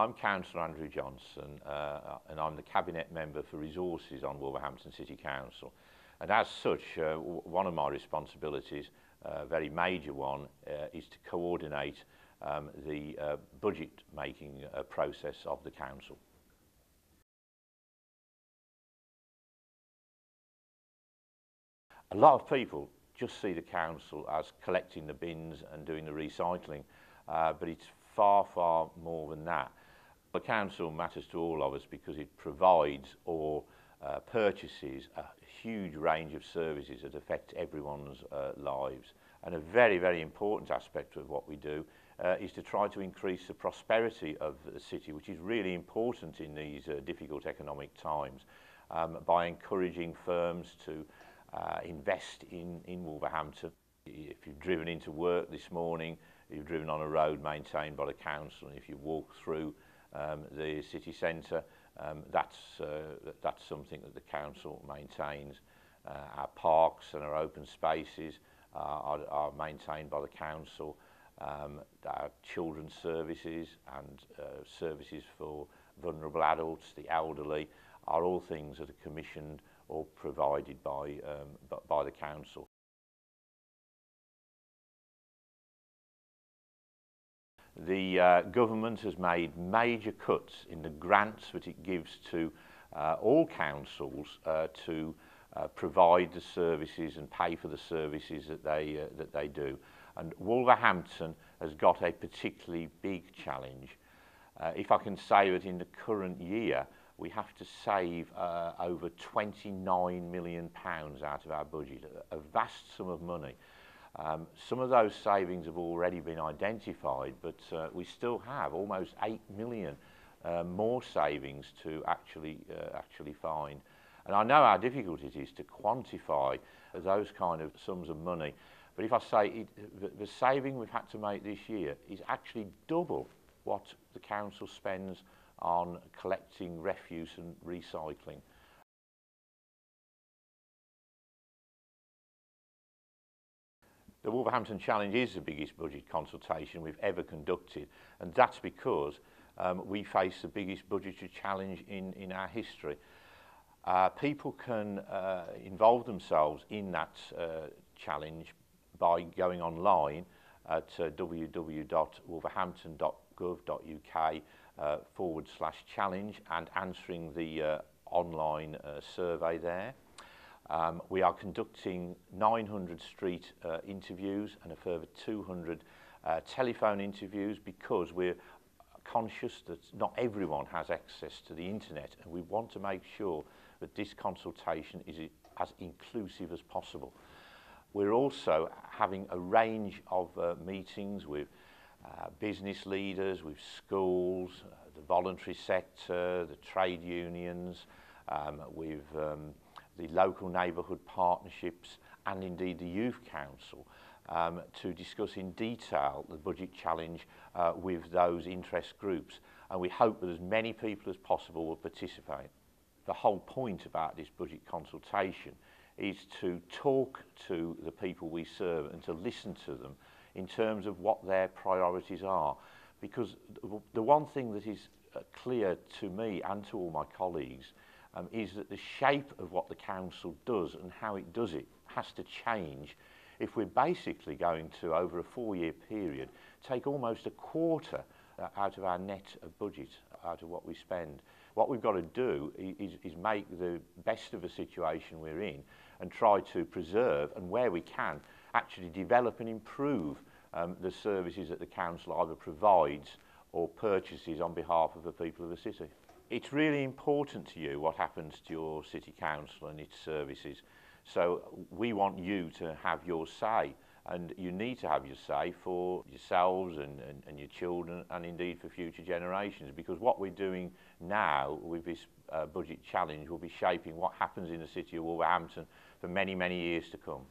I'm Councillor Andrew Johnson and I'm the Cabinet Member for Resources on Wolverhampton City Council. And as such, one of my responsibilities, a very major one, is to coordinate the budget making process of the Council. A lot of people just see the Council as collecting the bins and doing the recycling, but it's far, far more than that. The Council matters to all of us because it provides or purchases a huge range of services that affect everyone's lives. And a very, very important aspect of what we do is to try to increase the prosperity of the city, which is really important in these difficult economic times, by encouraging firms to invest in Wolverhampton. If you've driven into work this morning, you've driven on a road maintained by the Council, and if you walk through the city centre, that's something that the Council maintains. Our parks and our open spaces are maintained by the Council. Our children's services and services for vulnerable adults, the elderly, are all things that are commissioned or provided by the Council. The government has made major cuts in the grants that it gives to all councils to provide the services and pay for the services that they do. And Wolverhampton has got a particularly big challenge. If I can say that in the current year, we have to save over £29 million out of our budget, a vast sum of money. Some of those savings have already been identified, but we still have almost 8 million more savings to actually find. And I know how difficult it is to quantify those kind of sums of money, but if I say the saving we've had to make this year is actually double what the Council spends on collecting refuse and recycling. The Wolverhampton Challenge is the biggest budget consultation we've ever conducted, and that's because we face the biggest budgetary challenge in our history. People can involve themselves in that challenge by going online at www.wolverhampton.gov.uk/challenge and answering the online survey there. We are conducting 900 street interviews and a further 200 telephone interviews, because we're conscious that not everyone has access to the internet, and we want to make sure that this consultation is as inclusive as possible. We're also having a range of meetings with business leaders, with schools, the voluntary sector, the trade unions, with the local neighbourhood partnerships, and indeed the Youth Council, to discuss in detail the budget challenge with those interest groups. And we hope that as many people as possible will participate. The whole point about this budget consultation is to talk to the people we serve and to listen to them in terms of what their priorities are. Because the one thing that is clear to me and to all my colleagues is that the shape of what the Council does and how it does it has to change if we're basically going to, over a 4-year period, take almost a quarter out of our net budget, out of what we spend. What we've got to do is make the best of the situation we're in and try to preserve, and where we can, actually develop and improve the services that the Council either provides or purchases on behalf of the people of the city. It's really important to you what happens to your City Council and its services. So we want you to have your say, and you need to have your say for yourselves and your children, and indeed for future generations, because what we're doing now with this budget challenge will be shaping what happens in the city of Wolverhampton for many, many years to come.